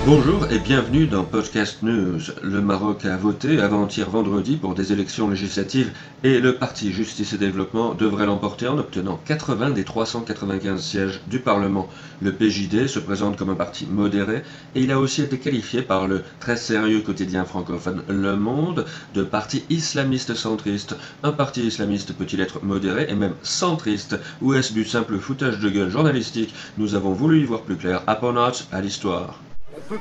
Bonjour et bienvenue dans Podcast News. Le Maroc a voté avant-hier vendredi pour des élections législatives et le parti Justice et Développement devrait l'emporter en obtenant 80 des 395 sièges du Parlement. Le PJD se présente comme un parti modéré et il a aussi été qualifié par le très sérieux quotidien francophone Le Monde de parti islamiste centriste. Un parti islamiste peut-il être modéré et même centriste, ou est-ce du simple foutage de gueule journalistique? Nous avons voulu y voir plus clair. Aponnat à l'histoire.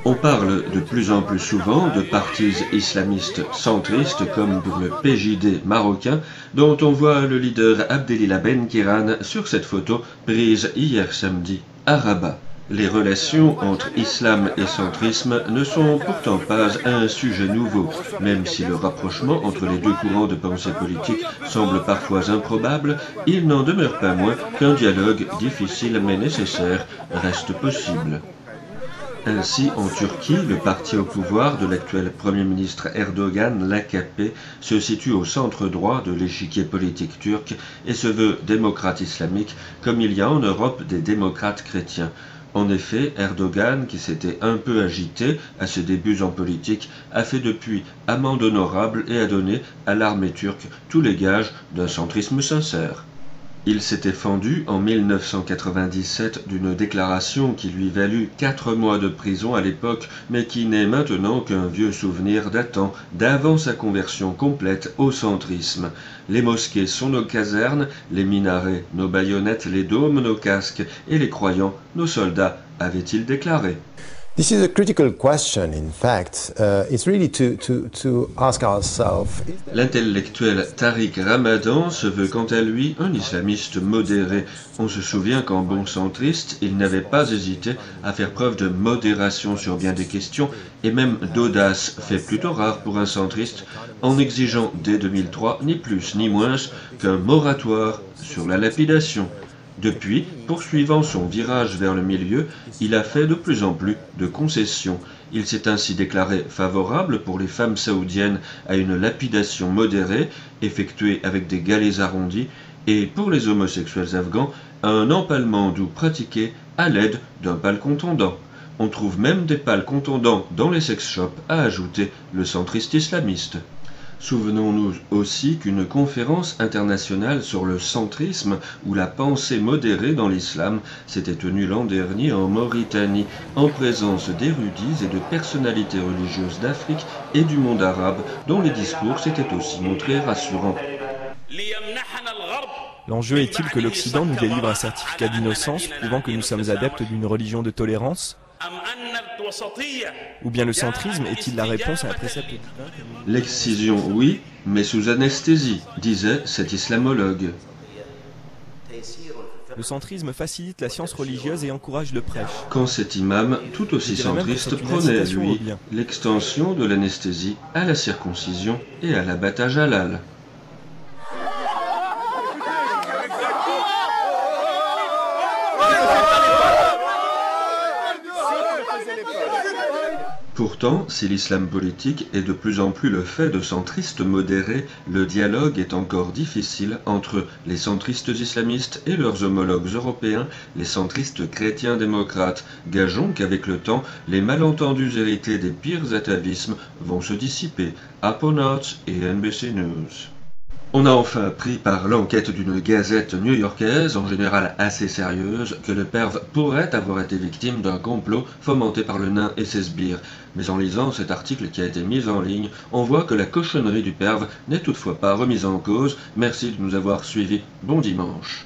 On parle de plus en plus souvent de partis islamistes centristes comme pour le PJD marocain, dont on voit le leader Abdelila Benkiran sur cette photo prise hier samedi à Rabat. Les relations entre islam et centrisme ne sont pourtant pas un sujet nouveau, même si le rapprochement entre les deux courants de pensée politique semble parfois improbable, il n'en demeure pas moins qu'un dialogue difficile mais nécessaire reste possible. Ainsi, en Turquie, le parti au pouvoir de l'actuel Premier ministre Erdogan, l'AKP, se situe au centre droit de l'échiquier politique turc et se veut démocrate islamique, comme il y a en Europe des démocrates chrétiens. En effet, Erdogan, qui s'était un peu agité à ses débuts en politique, a fait depuis amende honorable et a donné à l'armée turque tous les gages d'un centrisme sincère. Il s'était fendu en 1997 d'une déclaration qui lui valut 4 mois de prison à l'époque, mais qui n'est maintenant qu'un vieux souvenir datant d'avant sa conversion complète au centrisme. Les mosquées sont nos casernes, les minarets nos baïonnettes, les dômes nos casques, et les croyants nos soldats, avait-il déclaré. This is a critical question, in fact. It's really to ask ourselves. L'intellectuel Tariq Ramadan se veut quant à lui un islamiste modéré. On se souvient qu'en bon centriste, il n'avait pas hésité à faire preuve de modération sur bien des questions et même d'audace, fait plutôt rare pour un centriste, en exigeant dès 2003 ni plus ni moins qu'un moratoire sur la lapidation. Depuis, poursuivant son virage vers le milieu, il a fait de plus en plus de concessions. Il s'est ainsi déclaré favorable pour les femmes saoudiennes à une lapidation modérée, effectuée avec des galets arrondis, et pour les homosexuels afghans, à un empalement doux pratiqué à l'aide d'un pâle contondant. On trouve même des pâles contondants dans les sex shops, a ajouté le centriste islamiste. Souvenons-nous aussi qu'une conférence internationale sur le centrisme ou la pensée modérée dans l'islam s'était tenue l'an dernier en Mauritanie, en présence d'érudits et de personnalités religieuses d'Afrique et du monde arabe, dont les discours s'étaient aussi montrés rassurants. L'enjeu est-il que l'Occident nous délivre un certificat d'innocence prouvant que nous sommes adeptes d'une religion de tolérance? Ou bien le centrisme est-il la réponse à un précepte divin? L'excision, oui, mais sous anesthésie, disait cet islamologue. Le centrisme facilite la science religieuse et encourage le prêche. Quand cet imam, tout aussi centriste, prenait, lui, l'extension de l'anesthésie à la circoncision et à l'abattage halal. Pourtant, si l'islam politique est de plus en plus le fait de centristes modérés, le dialogue est encore difficile entre les centristes islamistes et leurs homologues européens, les centristes chrétiens démocrates. Gageons qu'avec le temps, les malentendus hérités des pires atavismes vont se dissiper. Aponnat et NBC News. On a enfin appris par l'enquête d'une gazette new-yorkaise, en général assez sérieuse, que le perve pourrait avoir été victime d'un complot fomenté par le nain et ses sbires. Mais en lisant cet article qui a été mis en ligne, on voit que la cochonnerie du perve n'est toutefois pas remise en cause. Merci de nous avoir suivis. Bon dimanche.